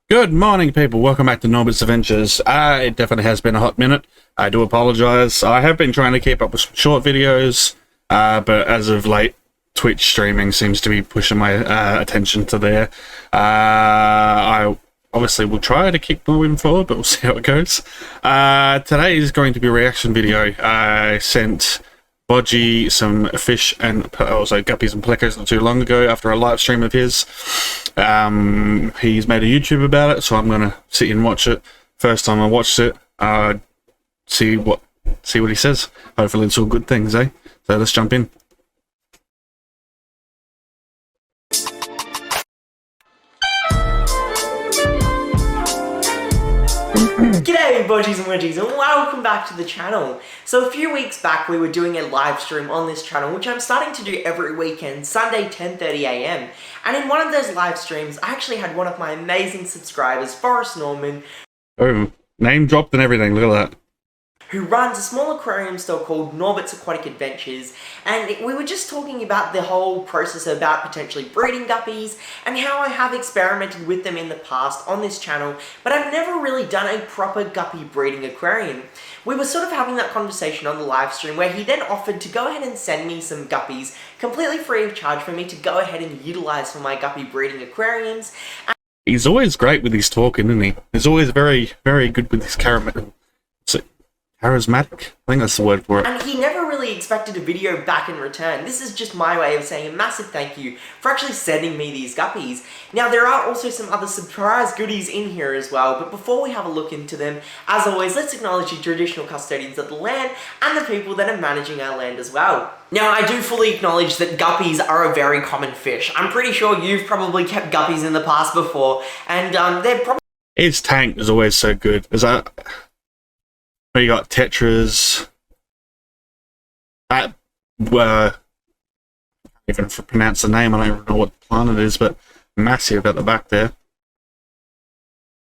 Good morning, people. Welcome back to Norbert's Adventures. It definitely has been a hot minute. I do apologize. I have been trying to keep up with some short videos, but as of late, Twitch streaming seems to be pushing my attention to there. I obviously will try to keep moving forward, but we'll see how it goes. Today is going to be a reaction video. I sent Bodgie some fish and also guppies and plecos not too long ago after a live stream of his. He's made a YouTube about it, so I'm gonna sit and watch it. First time I watched it, see what he says. Hopefully it's all good things, eh? So let's jump in. G'day Bodgies and Wedgies, and welcome back to the channel. So a few weeks back we were doing a live stream on this channel, which I'm starting to do every weekend, Sunday 10:30 AM. And in one of those live streams, I actually had one of my amazing subscribers, Forrest Norman, Name dropped and everything, look at that. who runs a small aquarium store called Norbert's Aquatic Adventures, and we were just talking about the whole process about potentially breeding guppies and how I have experimented with them in the past on this channel, but I've never really done a proper guppy breeding aquarium. We were sort of having that conversation on the live stream where he then offered to go ahead and send me some guppies completely free of charge for me to go ahead and utilize for my guppy breeding aquariums. He's always great with his talking, isn't he? He's always very, very good with his charismatic. I think that's the word for it. And he never really expected a video back in return. This is just my way of saying a massive thank you for actually sending me these guppies. Now, there are also some other surprise goodies in here as well, but before we have a look into them, as always, let's acknowledge the traditional custodians of the land and the people that are managing our land as well. Now, I do fully acknowledge that guppies are a very common fish. I'm pretty sure you've probably kept guppies in the past before, and they're probably... His tank is always so good. You got tetras. That even pronounce the name, I don't even know what plant it is, but massive at the back there.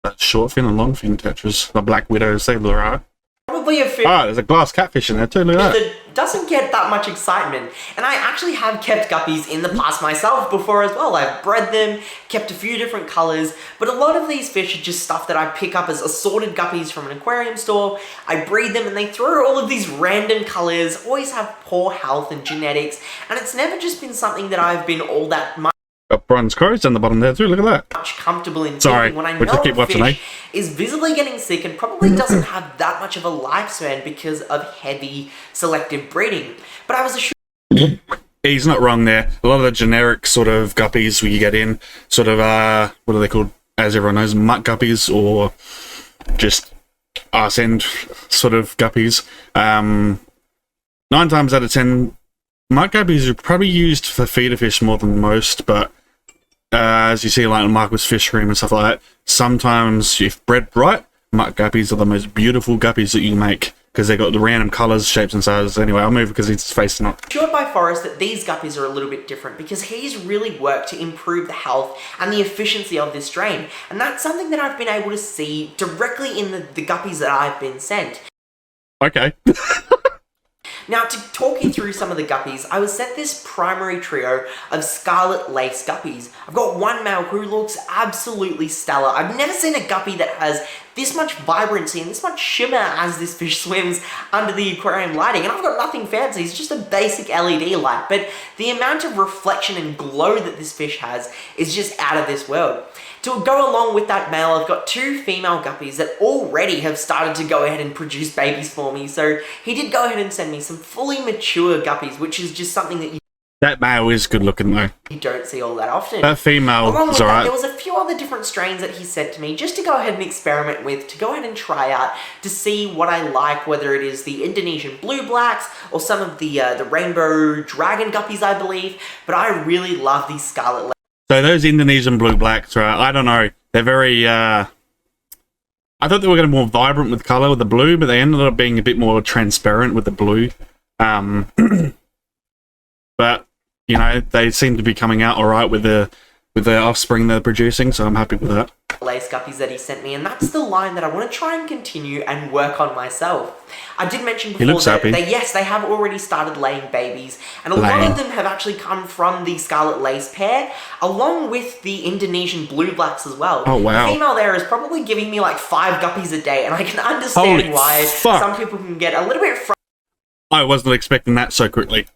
That short fin and long fin tetras, the black widows, they look right. Probably a fish. Oh, there's a glass catfish in there too. Look at that. Doesn't get that much excitement, and I actually have kept guppies in the past myself before as well. I've bred them, kept a few different colors, but a lot of these fish are just stuff that I pick up as assorted guppies from an aquarium store. I breed them and they throw all of these random colors, always have poor health and genetics, and it's never just been something that I've been all that much Got bronze crows down the bottom there too, look at that. Comfortable in Sorry, when I know we'll just keep watching, fish is visibly getting sick and probably doesn't have that much of a lifespan because of heavy selective breeding. But I was assured... He's not wrong there. A lot of the generic sort of guppies you get in, sort of, what are they called, as everyone knows, mutt guppies, or just arse end sort of guppies. 9 times out of 10, mutt guppies are probably used for feeder fish more than most, but as you see, like Marcus Fishroom and stuff like that, sometimes if bred right, mutt guppies are the most beautiful guppies that you can make because they got the random colours, shapes and sizes. Anyway, I'll move because he's facing up. Assured by Forrest that these guppies are a little bit different because he's really worked to improve the health and the efficiency of this strain, and that's something that I've been able to see directly in the guppies that I've been sent. Okay. Now, to talk you through some of the guppies, I was sent this primary trio of scarlet lace guppies. I've got one male who looks absolutely stellar. I've never seen a guppy that has this much vibrancy and this much shimmer as this fish swims under the aquarium lighting. And I've got nothing fancy, it's just a basic LED light, but the amount of reflection and glow that this fish has is just out of this world. To go along with that male, I've got 2 female guppies that already have started to go ahead and produce babies for me. So he did go ahead and send me some fully mature guppies, which is just something that That male is good looking though. you don't see all that often. That female Along with is that, alright. there was a few other different strains that he sent to me just to go ahead and experiment with, to go ahead and try out, to see what I like, whether it is the Indonesian blue blacks or some of the rainbow dragon guppies, I believe. But I really love these scarlet. So those Indonesian blue blacks, right? I don't know. They're very, I thought they were going to be more vibrant with colour with the blue, but they ended up being a bit more transparent with the blue. But, you know, they seem to be coming out alright with the with the offspring they're producing, so I'm happy with that. Lace guppies that he sent me, and that's the line that I want to try and continue and work on myself. I did mention before that they have already started laying babies, and a lot of them have actually come from the Scarlet Lace pair, along with the Indonesian Blue Blacks as well. Oh wow. The female there is probably giving me like 5 guppies a day, and I can understand why some people can get a little bit I wasn't expecting that so quickly.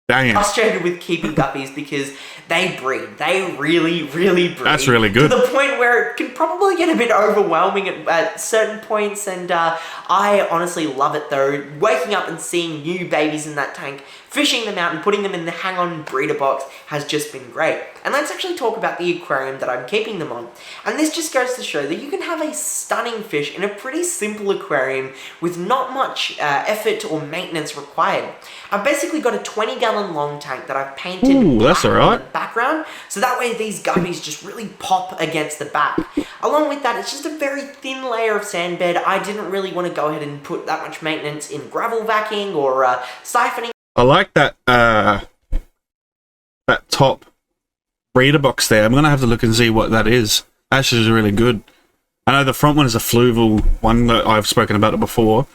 Dang. Frustrated with keeping guppies because they breed. They really, really breed. That's really good. To the point where it can probably get a bit overwhelming at certain points, and I honestly love it though. Waking up and seeing new babies in that tank, fishing them out and putting them in the hang-on breeder box has just been great. And let's actually talk about the aquarium that I'm keeping them on. And this just goes to show that you can have a stunning fish in a pretty simple aquarium with not much effort or maintenance required. I've basically got a 20-gallon long tank that I've painted that's all right. on the background, so that way these guppies just really pop against the back. Along with that, it's just a very thin layer of sand bed. I didn't really want to go ahead and put that much maintenance in gravel vacuuming or siphoning. I like that that top breeder box there. I'm gonna have to look and see what that is. That's just really good. I know the front one is a fluval one that I've spoken about it before.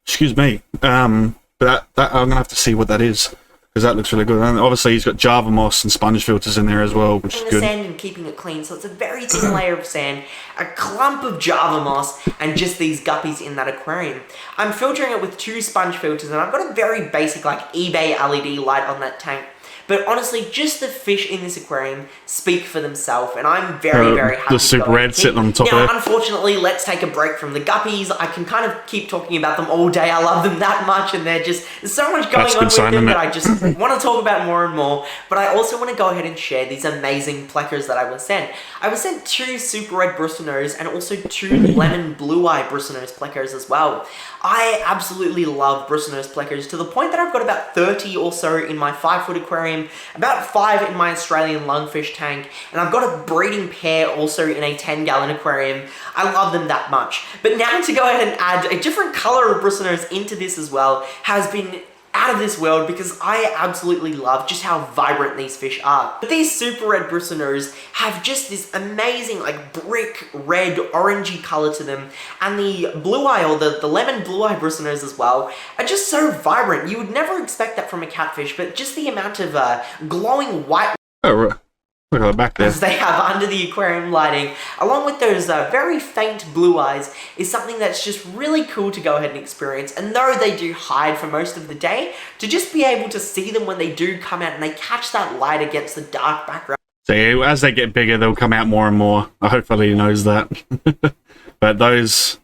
Excuse me. But that I'm gonna have to see what that is, because that looks really good. And obviously he's got Java moss and sponge filters in there as well, which is good. Sand and keeping it clean, so it's a very thin layer of sand, a clump of Java moss, and just these guppies in that aquarium. I'm filtering it with 2 sponge filters, and I've got a very basic like eBay LED light on that tank. But honestly, just the fish in this aquarium speak for themselves, and I'm very, very happy. The super red sitting on top of it. Now, unfortunately, let's take a break from the guppies. I can kind of keep talking about them all day. I love them that much, and there's so much going on with them that I just want to talk about more and more. But I also want to go ahead and share these amazing plecas that I was sent. I was sent 2 super red bristlenose and also 2 lemon blue eye bristlenose plecas as well. I absolutely love bristlenose plecas to the point that I've got about 30 or so in my 5-foot aquarium, about 5 in my Australian lungfish tank, and I've got a breeding pair also in a 10-gallon aquarium. I love them that much. But now to go ahead and add a different color of bristlenose into this as well has been out of this world, because I absolutely love just how vibrant these fish are. But these super red bristlenose have just this amazing like brick red orangey color to them, and the blue eye or the lemon blue eye bristlenose as well are just so vibrant. You would never expect that from a catfish, but just the amount of glowing white look at the back there as they have under the aquarium lighting, along with those very faint blue eyes, is something that's just really cool to go ahead and experience. And though they do hide for most of the day, to just be able to see them when they do come out and they catch that light against the dark background. So yeah, as they get bigger, they'll come out more and more. Hopefully he knows that. But those,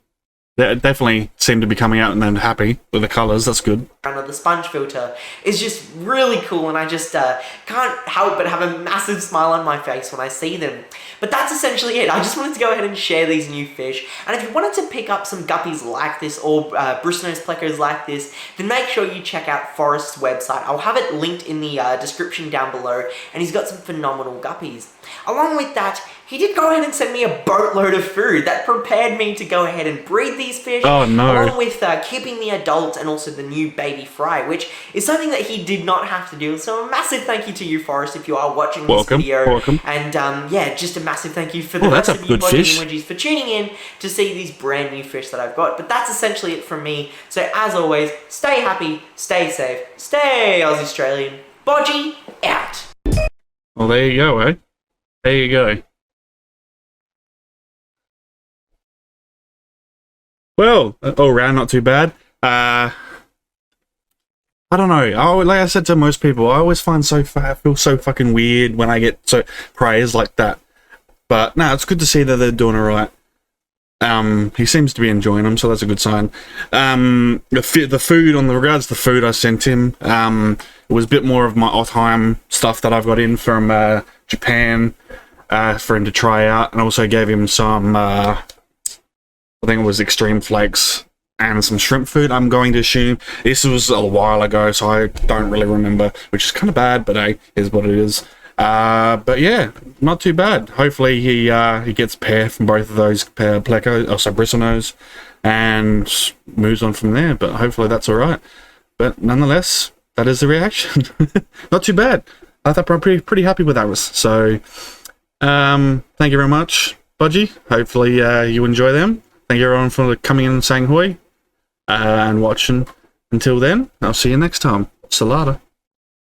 they definitely seem to be coming out and then happy with the colours. That's good. The sponge filter is just really cool, and I just can't help but have a massive smile on my face when I see them. But that's essentially it. I just wanted to go ahead and share these new fish, and if you wanted to pick up some guppies like this or bristlenose plecas like this, then make sure you check out Forrest's website. I'll have it linked in the description down below, and he's got some phenomenal guppies. Along with that, he did go ahead and send me a boatload of food that prepared me to go ahead and breed these fish. Oh no. Along with keeping the adults and also the new baby fry, which is something that he did not have to do. So a massive thank you to you, Forrest, if you are watching this video. Welcome. And yeah, just a massive thank you for the rest of you Bodgie emojis for tuning in to see these brand new fish that I've got. But that's essentially it from me. So as always, stay happy, stay safe, stay Aussie Australian. Bodgie out. Well, there you go, eh? There you go. Well, all round, not too bad. I don't know. Like I said to most people, I always find I feel so fucking weird when I get so praise like that. But no, it's good to see that they're doing alright. He seems to be enjoying them, so that's a good sign. The food, on the regards to the food I sent him, it was a bit more of my Otheim stuff that I've got in from Japan for him to try out, and also gave him some, I think it was extreme flakes and some shrimp food, I'm going to assume. This was a while ago, so I don't really remember, which is kind of bad, but hey, is what it is. But yeah, not too bad. Hopefully he gets a pair from both of those pair plecos, also bristlenose, and moves on from there. But hopefully that's all right. But nonetheless, that is the reaction. Not too bad. I thought I'm pretty happy with those. So, thank you very much, Bodgie. Hopefully, you enjoy them. Thank you everyone for coming in and saying hoi and watching. Until then, I'll see you next time. Salada.